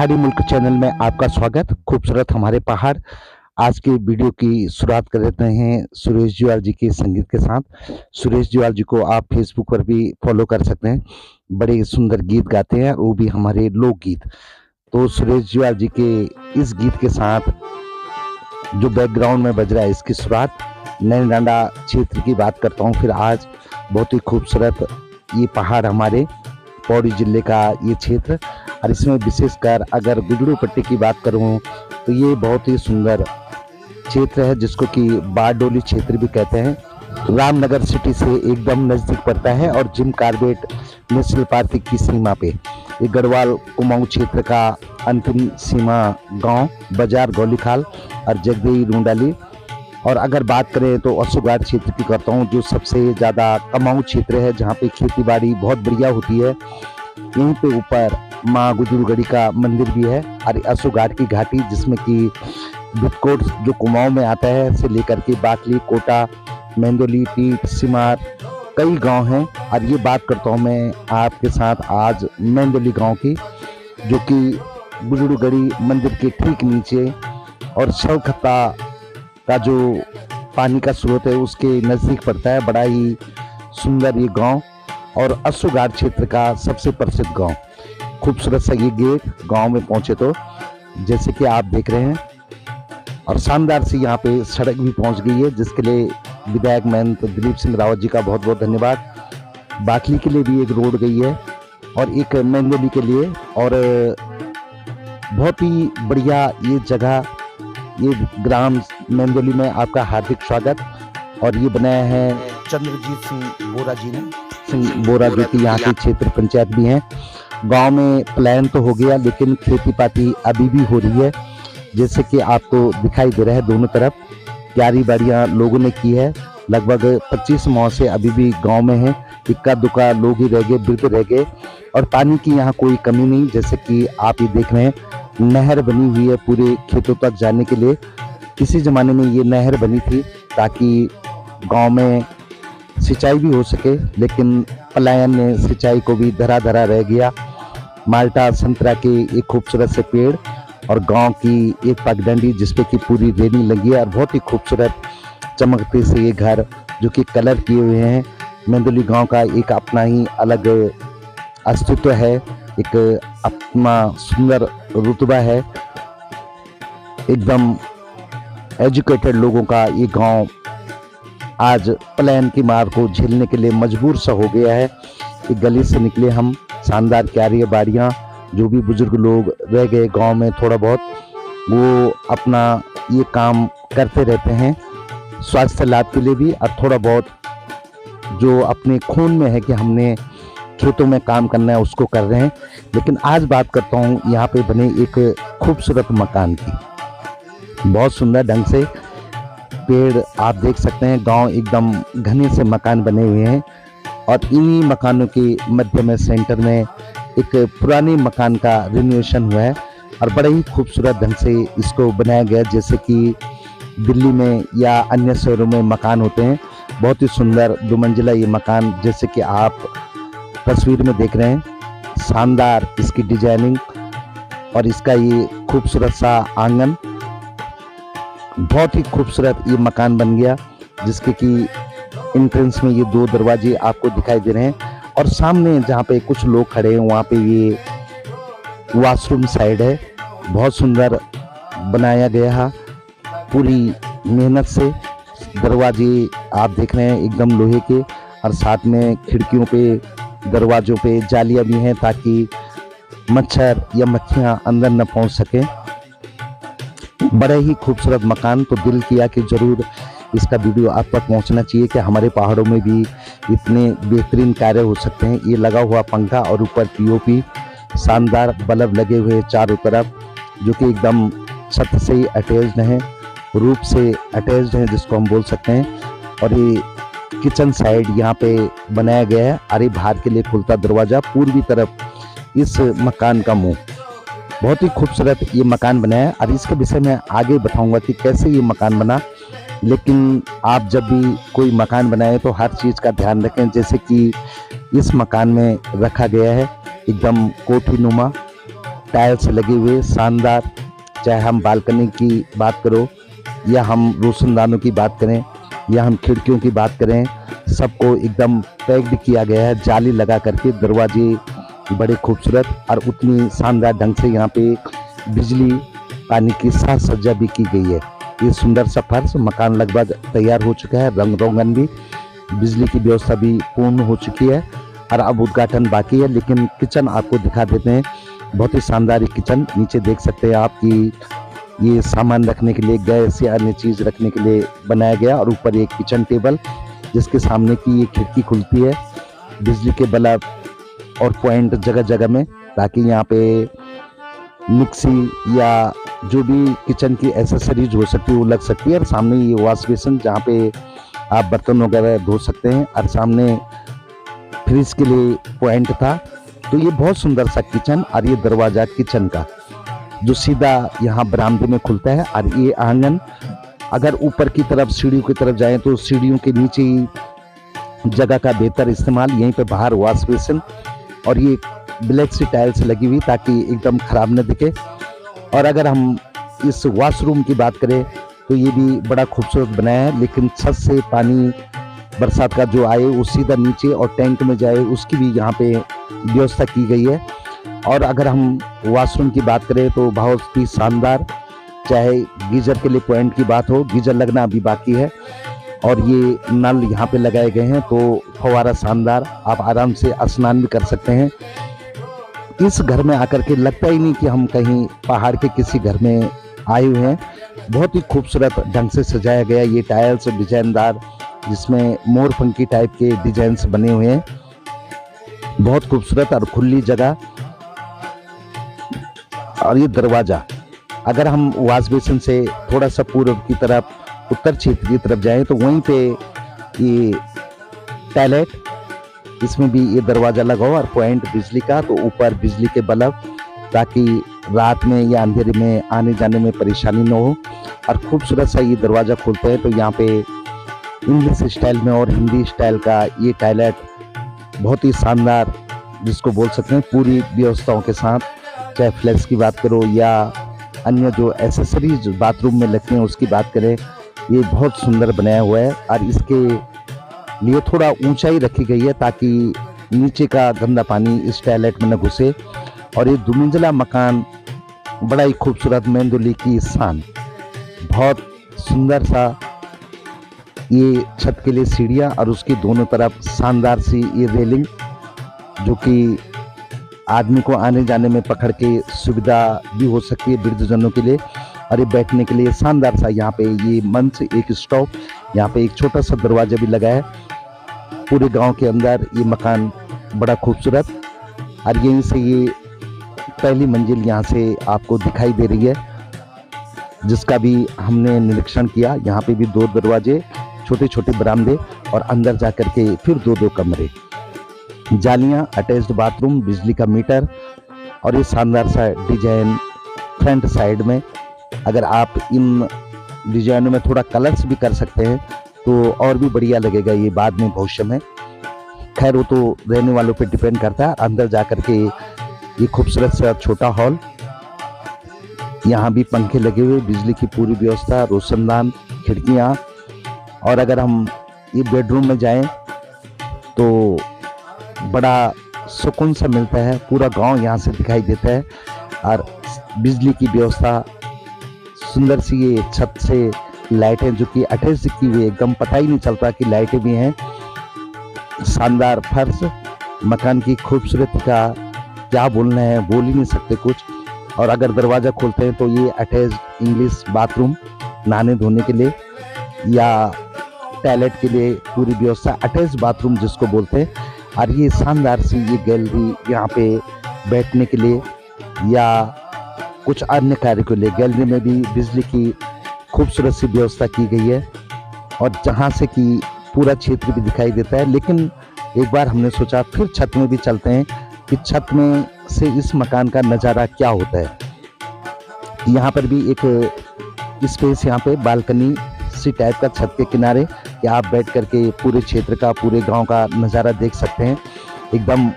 पहाड़ी मुल्क चैनल में आपका स्वागत। खूबसूरत हमारे पहाड़। आज के वीडियो की शुरुआत कर देते हैं सुरेश जुयाल जी के संगीत के साथ। सुरेश जुयाल जी को आप फेसबुक पर भी फॉलो कर सकते हैं। बड़े सुंदर गीत गाते हैं, वो भी हमारे लोकगीत। तो सुरेश जुयाल जी के इस गीत के साथ जो बैकग्राउंड में बज रहा है, इसकी शुरुआत नैनीडांडा क्षेत्र की बात करता हूँ। फिर आज बहुत ही खूबसूरत ये पहाड़, हमारे पौड़ी जिले का ये क्षेत्र, और इसमें विशेषकर अगर गुजरू पट्टी की बात करूं तो ये बहुत ही सुंदर क्षेत्र है, जिसको कि बारडोली क्षेत्र भी कहते हैं। रामनगर सिटी से एकदम नजदीक पड़ता है और जिम कार्बेट नेशनल पार्क की सीमा पे ये गढ़वाल कुमाऊं क्षेत्र का अंतिम सीमा गांव बाजार गौलीखाल और जगदेई रूंडाली। और अगर बात करें तो असुघाट क्षेत्र की करता हूँ, जो सबसे ज़्यादा कमाऊं क्षेत्र है, जहाँ पे खेती बाड़ी बहुत बढ़िया होती है। यहीं पे ऊपर माँ गुजरूगढ़ी का मंदिर भी है और असुघाट की घाटी, जिसमें कि बिटकोट जो कुमाऊं में आता है से लेकर के बाकली, कोटा, मेंदोली, टीट, सिमार, कई गांव हैं। और ये बात करता हूँ मैं आपके साथ आज मेंदोली गांव की, जो कि गुजरूगढ़ी मंदिर के ठीक नीचे और शवखत्ता का जो पानी का स्रोत है उसके नज़दीक पड़ता है। बड़ा ही सुंदर ये गांव और असुघाट क्षेत्र का सबसे प्रसिद्ध गांव। खूबसूरत सा ये गेट गांव में पहुंचे तो जैसे कि आप देख रहे हैं, और शानदार सी यहाँ पे सड़क भी पहुंच गई है, जिसके लिए विधायक महंत दिलीप सिंह रावत जी का बहुत बहुत धन्यवाद। बाकली के लिए भी एक रोड गई है और एक मेंदोली के लिए, और बहुत ही बढ़िया ये जगह, ये ग्राम मेंदोली में आपका हार्दिक स्वागत। और ये बनाया है चंद्रजीत सिंह बोरा जी ने, बोरा जो कि यहाँ के क्षेत्र पंचायत भी हैं। गांव में प्लान तो हो गया, लेकिन खेती पाती अभी भी हो रही है, जैसे कि आपको दिखाई दे रहा है। दोनों तरफ क्यारी बाड़ियाँ लोगों ने की है। लगभग 25 माह से अभी भी गांव में है। इक्का दुक्का लोग ही रह गए, वृद्ध रह गए, और पानी की यहाँ कोई कमी नहीं। जैसे कि आप ये देख रहे हैं, नहर बनी हुई है पूरे खेतों तक जाने के लिए। किसी ज़माने में ये नहर बनी थी ताकि गांव में सिंचाई भी हो सके, लेकिन पलायन ने सिंचाई को भी धरा धरा रह गया। माल्टा संतरा के एक खूबसूरत से पेड़ और गांव की एक पगडंडी जिसपे कि पूरी रेनी लगी है, और बहुत ही खूबसूरत चमकते से ये घर जो कि कलर किए हुए हैं। मेंदोली गांव का एक अपना ही अलग अस्तित्व है, एक अपना सुंदर रुतबा है। एकदम एजुकेटेड लोगों का ये गांव आज पलायन की मार को झेलने के लिए मजबूर सा हो गया है। एक गली से निकले हम, शानदार क्यारी बाड़ियाँ, जो भी बुजुर्ग लोग रह गए गांव में थोड़ा बहुत, वो अपना ये काम करते रहते हैं स्वास्थ्य लाभ के लिए भी, और थोड़ा बहुत जो अपने खून में है कि हमने खेतों में काम करना है उसको कर रहे हैं। लेकिन आज बात करता हूँ यहाँ पे बने एक खूबसूरत मकान की। बहुत सुंदर ढंग से पेड़ आप देख सकते हैं, गांव एकदम घने से मकान बने हुए हैं, और इन्हीं मकानों के मध्य में सेंटर में एक पुराने मकान का रिनोवेशन हुआ है, और बड़े ही खूबसूरत ढंग से इसको बनाया गया, जैसे कि दिल्ली में या अन्य शहरों में मकान होते हैं। बहुत ही सुंदर 2 मंजिला ये मकान, जैसे कि आप तस्वीर में देख रहे हैं। शानदार इसकी डिजाइनिंग और इसका ये खूबसूरत सा आंगन, बहुत ही खूबसूरत ये मकान बन गया, जिसके कि एंट्रेंस में ये 2 दरवाजे आपको दिखाई दे रहे हैं, और सामने जहाँ पे कुछ लोग खड़े हैं वहाँ पे ये वॉशरूम साइड है। बहुत सुंदर बनाया गया है पूरी मेहनत से। दरवाजे आप देख रहे हैं एकदम लोहे के, और साथ में खिड़कियों पे, दरवाजों पे जालियां भी हैं ताकि मच्छर या मक्खियां अंदर न पहुंच सके। बड़े ही खूबसूरत मकान। तो दिल किया कि जरूर इसका वीडियो आप तक पहुंचना चाहिए कि हमारे पहाड़ों में भी इतने बेहतरीन कार्य हो सकते हैं। ये लगा हुआ पंखा और ऊपर पीओपी, शानदार बल्ब लगे हुए चारों तरफ, जो कि एकदम छत से ही अटैच्ड हैं, रूफ से अटैच्ड हैं जिसको हम बोल सकते हैं। और ये किचन साइड यहाँ पे बनाया गया है, और ये बाहर के लिए खुलता दरवाज़ा, पूर्वी तरफ इस मकान का मुंह। बहुत ही खूबसूरत ये मकान बना है, और इसके विषय में आगे बताऊंगा कि कैसे ये मकान बना। लेकिन आप जब भी कोई मकान बनाए तो हर चीज़ का ध्यान रखें, जैसे कि इस मकान में रखा गया है एकदम कोठीनुमा टाइल्स लगे हुए शानदार, चाहे हम बालकनी की बात करो या हम रोशनदानों की बात करें या हम खिड़कियों की बात करें, सबको एकदम पैक्ड किया गया है जाली लगा करके। दरवाजे बड़े खूबसूरत और उतनी शानदार ढंग से यहाँ पे बिजली पानी की साज सज्जा भी की गई है। ये सुंदर सा फर्श, मकान लगभग तैयार हो चुका है, रंग रोगन भी, बिजली की व्यवस्था भी पूर्ण हो चुकी है और अब उद्घाटन बाकी है। लेकिन किचन आपको दिखा देते हैं, बहुत ही शानदार ये किचन। नीचे देख सकते हैं आप कि ये सामान रखने के लिए, गैस या अन्य चीज रखने के लिए बनाया गया और ऊपर एक किचन टेबल जिसके सामने की ये खिड़की खुलती है। बिजली के बल्ब और पॉइंट जगह जगह में, ताकि यहाँ पे मिक्सी या जो भी किचन की एसेसरीज हो सकती है वो लग सकती है। और सामने ये वॉश बेसिन जहाँ पे आप बर्तन वगैरह धो सकते हैं और सामने फ्रिज के लिए पॉइंट था। तो ये बहुत सुंदर सा किचन और ये दरवाजा किचन का जो सीधा यहाँ बरामदे में खुलता है। और ये आंगन, अगर ऊपर की तरफ सीढ़ियों की तरफ जाएं तो सीढ़ियों के नीचे ही जगह का बेहतर इस्तेमाल, यहीं पे बाहर वॉश बेसिन और ये ब्लैक सी टाइल्स लगी हुई ताकि एकदम खराब न दिखे। और अगर हम इस वॉशरूम की बात करें तो ये भी बड़ा खूबसूरत बनाया है, लेकिन छत से पानी बरसात का जो आए वो सीधा नीचे और टैंक में जाए, उसकी भी यहाँ पे व्यवस्था की गई है। और अगर हम वॉशरूम की बात करें तो बहुत ही शानदार, चाहे गीजर के लिए पॉइंट की बात हो, गीजर लगना अभी बाकी है और ये नल यहाँ पे लगाए गए हैं तो फव्वारा शानदार, आप आराम से स्नान भी कर सकते हैं। इस घर में आकर के लगता ही नहीं कि हम कहीं पहाड़ के किसी घर में आए हुए हैं। बहुत ही खूबसूरत ढंग से सजाया गया ये टाइल्स डिजाइनदार, जिसमें मोर पंखी टाइप के डिजाइन्स बने हुए हैं। बहुत खूबसूरत और खुली जगह। और ये दरवाजा, अगर हम वॉश बेसिन से थोड़ा सा पूर्व की तरफ, उत्तर क्षेत्र की तरफ जाएं तो वहीं पे ये टॉयलेट, इसमें भी ये दरवाजा लगा हुआ और पॉइंट बिजली का, तो ऊपर बिजली के बल्ब ताकि रात में या अंधेरे में आने जाने में परेशानी न हो। और खूबसूरत सा ये दरवाजा खोलते हैं तो यहाँ पे इंग्लिश स्टाइल में और हिंदी स्टाइल का ये टॉयलेट बहुत ही शानदार, जिसको बोल सकते हैं पूरी व्यवस्थाओं के साथ, चाहे फ्लैश की बात करो या अन्य जो एसेसरीज बाथरूम में लगती हैं उसकी बात करें, ये बहुत सुंदर बनाया हुआ है। और इसके लिए थोड़ा ऊंचाई रखी गई है ताकि नीचे का गंदा पानी इस टॉयलेट में न घुसे। और ये दुमंजिला मकान बड़ा ही खूबसूरत, मेंदुली की शान, बहुत सुंदर सा। ये छत के लिए सीढ़ियाँ और उसकी दोनों तरफ शानदार सी ये रेलिंग, जो कि आदमी को आने जाने में पकड़ के सुविधा भी हो सकती है वृद्धजनों के लिए। और ये बैठने के लिए शानदार सा यहाँ पे ये मंच, एक स्टॉप, यहाँ पे एक छोटा सा दरवाजा भी लगा है। पूरे गांव के अंदर ये मकान बड़ा खूबसूरत, और यहीं से ये पहली मंजिल यहाँ से आपको दिखाई दे रही है, जिसका भी हमने निरीक्षण किया। यहाँ पे भी 2 दरवाजे, छोटे छोटे बरामदे और अंदर जाकर के फिर 2 कमरे, जालियाँ, अटैच्ड बाथरूम, बिजली का मीटर और ये शानदार सा डिजाइन फ्रंट साइड में। अगर आप इन डिजाइनों में थोड़ा कलर्स भी कर सकते हैं तो और भी बढ़िया लगेगा ये बाद में भविष्य में। खैर वो तो रहने वालों पे डिपेंड करता है। अंदर जाकर के ये खूबसूरत सा छोटा हॉल, यहाँ भी पंखे लगे हुए, बिजली की पूरी व्यवस्था, रोशनदान, खिड़कियाँ। और अगर हम ये बेडरूम में जाएं तो बड़ा सुकून सा मिलता है, पूरा गांव यहाँ से दिखाई देता है। और बिजली की व्यवस्था सुंदर सी, ये छत से लाइटें जो कि अटैच की हुई, एकदम पता ही नहीं चलता कि लाइटें भी हैं। शानदार फर्श, मकान की खूबसूरती का क्या बोलना है, बोल ही नहीं सकते कुछ। और अगर दरवाज़ा खोलते हैं तो ये अटैच इंग्लिश बाथरूम, नहाने धोने के लिए या टॉयलेट के लिए पूरी व्यवस्था, अटैच बाथरूम जिसको बोलते हैं। और ये शानदार सी ये गैलरी, यहाँ पे बैठने के लिए या कुछ अन्य कार्य के लिए, गैलरी में भी बिजली की खूबसूरत सी व्यवस्था की गई है और जहाँ से कि पूरा क्षेत्र भी दिखाई देता है। लेकिन एक बार हमने सोचा फिर छत में भी चलते हैं कि छत में से इस मकान का नज़ारा क्या होता है। यहाँ पर भी एक स्पेस, यहाँ पे बालकनी सी टाइप का छत के किनारे, कि आप बैठ करके पूरे क्षेत्र का, पूरे गांव का नज़ारा देख सकते हैं। एकदम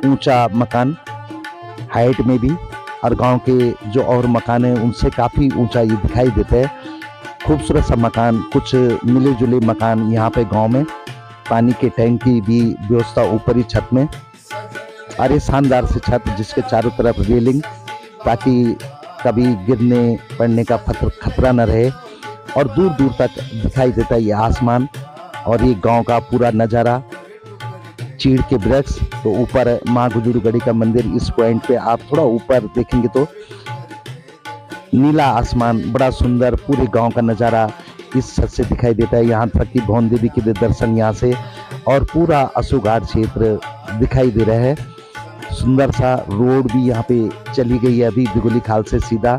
ऊंचा मकान, हाइट में भी, और अगर हम और गांव के जो और मकान हैं उनसे काफ़ी ऊंचा ये दिखाई देता है। खूबसूरत सा मकान, कुछ मिले जुले मकान यहाँ पे गांव में, पानी के टैंक की भी व्यवस्था ऊपरी छत में, और ये शानदार से छत जिसके चारों तरफ रेलिंग, ताकि कभी गिरने पड़ने का खतरा न रहे। और दूर दूर तक दिखाई देता है ये आसमान और ये गांव का पूरा नज़ारा। चीड़ के वृक्ष, तो ऊपर माँ गुजरगढ़ी का मंदिर, इस पॉइंट पे आप थोड़ा ऊपर देखेंगे तो नीला आसमान, बड़ा सुंदर पूरे गांव का नज़ारा इस छत से दिखाई देता है। यहाँ तक कि भवन देवी के भी दर्शन यहाँ से, और पूरा अशोकघाट क्षेत्र दिखाई दे रहा है। सुंदर सा रोड भी यहाँ पे चली गई है अभी बिगुली खाल से सीधा।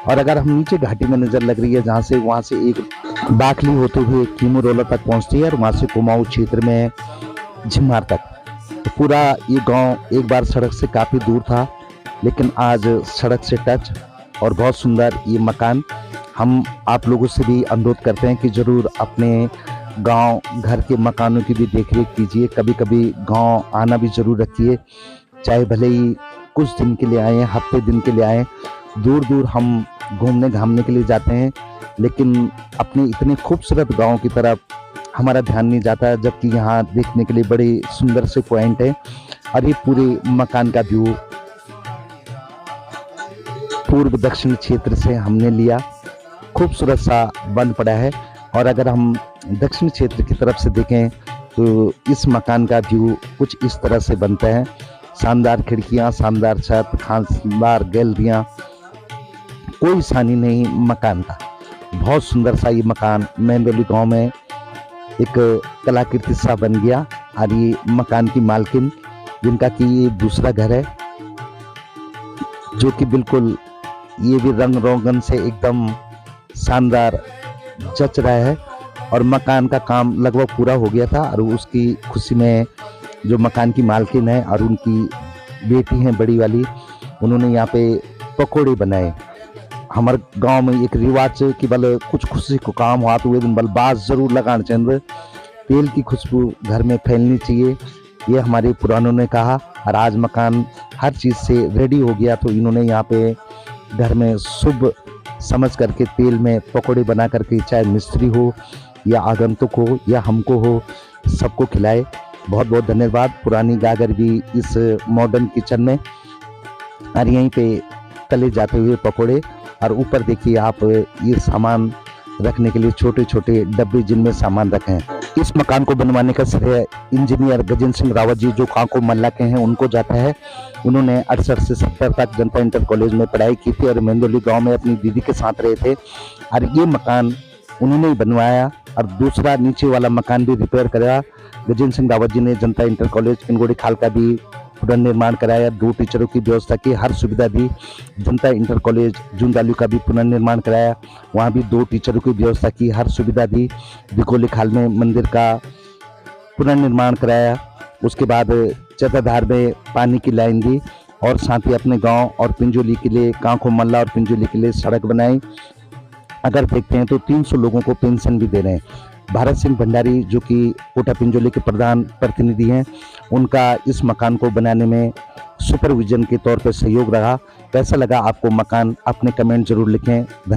और अगर हम नीचे घाटी में नज़र लग रही है जहाँ से, वहाँ से एक बाखली होते हुए कीमू रोला तक पहुँचती है और वहाँ से कुमाऊं क्षेत्र में झिमार तक। तो पूरा ये गांव एक बार सड़क से काफ़ी दूर था, लेकिन आज सड़क से टच, और बहुत सुंदर ये मकान। हम आप लोगों से भी अनुरोध करते हैं कि ज़रूर अपने गांव घर के मकानों की भी देखरेख कीजिए। कभी कभी गांव आना भी ज़रूर रखिए, चाहे भले ही कुछ दिन के लिए आए, हफ्ते दिन के लिए आए। दूर दूर हम घूमने घामने के लिए जाते हैं, लेकिन अपने इतने खूबसूरत गांव की तरफ हमारा ध्यान नहीं जाता, जबकि यहाँ देखने के लिए बड़े सुंदर से पॉइंट है। और ये पूरे मकान का व्यू पूर्व दक्षिण क्षेत्र से हमने लिया, खूबसूरत सा बन पड़ा है। और अगर हम दक्षिण क्षेत्र की तरफ से देखें तो इस मकान का व्यू कुछ इस तरह से बनता है। शानदार खिड़कियाँ, शानदार छत, शानदार गैलरियाँ, कोई सानी नहीं मकान का। बहुत सुंदर सा ये मकान मेंदोली गांव में एक कलाकृति सा बन गया। और ये मकान की मालकिन, जिनका कि ये दूसरा घर है, जो कि बिल्कुल ये भी रंग रोगन से एकदम शानदार जच रहा है। और मकान का काम लगभग पूरा हो गया था, और उसकी खुशी में जो मकान की मालकिन है और उनकी बेटी है बड़ी वाली, उन्होंने यहाँ पे पकोड़े बनाए। हमारे गांव में एक रिवाज है कि बल कुछ खुशी को काम हुआ तो वे दिन बल बास जरूर लगाना चाहिए, तेल की खुशबू घर में फैलनी चाहिए, ये हमारे पुरानों ने कहा। और आज मकान हर चीज़ से रेडी हो गया, तो इन्होंने यहाँ पे घर में शुभ समझ करके तेल में पकोड़े बना करके, चाहे मिस्त्री हो या आगंतुक हो या हमको हो, सबको खिलाए। बहुत बहुत धन्यवाद। पुरानी गागर भी इस मॉडर्न किचन में, और यहीं पे तले जाते हुए पकोड़े। और ऊपर देखिए आप, ये सामान रखने के लिए छोटे छोटे डब्बे जिनमें सामान रखे हैं। इस मकान को बनवाने का श्रेय इंजीनियर गजेंद्र सिंह रावत जी, जो कांको मल्ला के हैं, उनको जाता है। उन्होंने 68 से 70 तक जनता इंटर कॉलेज में पढ़ाई की थी और मेंदोली गांव में अपनी दीदी के साथ रहे थे। और ये मकान उन्होंने ही बनवाया, और दूसरा नीचे वाला मकान भी रिपेयर कराया। गजेंद्र सिंह रावत जी ने जनता इंटर कॉलेज किनगोड़ी खाल का भी पुनर्निर्माण कराया, 2 टीचरों की व्यवस्था की, हर सुविधा दी। जनता इंटर कॉलेज जूंदालू का भी पुनर्निर्माण कराया, वहाँ भी 2 टीचरों की व्यवस्था की, हर सुविधा दी। बिकोली खाल में मंदिर का पुनर्निर्माण कराया। उसके बाद चतरधार में पानी की लाइन दी, और साथ ही अपने गांव और पिंजोली के लिए, कांको मल्ला और पिंजोली के लिए सड़क बनाई। अगर देखते हैं तो 300 लोगों को पेंशन भी दे रहे हैं। भारत सिंह भंडारी, जो कि कोटा पिंजोली के प्रधान प्रतिनिधि हैं, उनका इस मकान को बनाने में सुपरविजन के तौर पर सहयोग रहा। कैसा लगा आपको मकान, अपने कमेंट जरूर लिखें।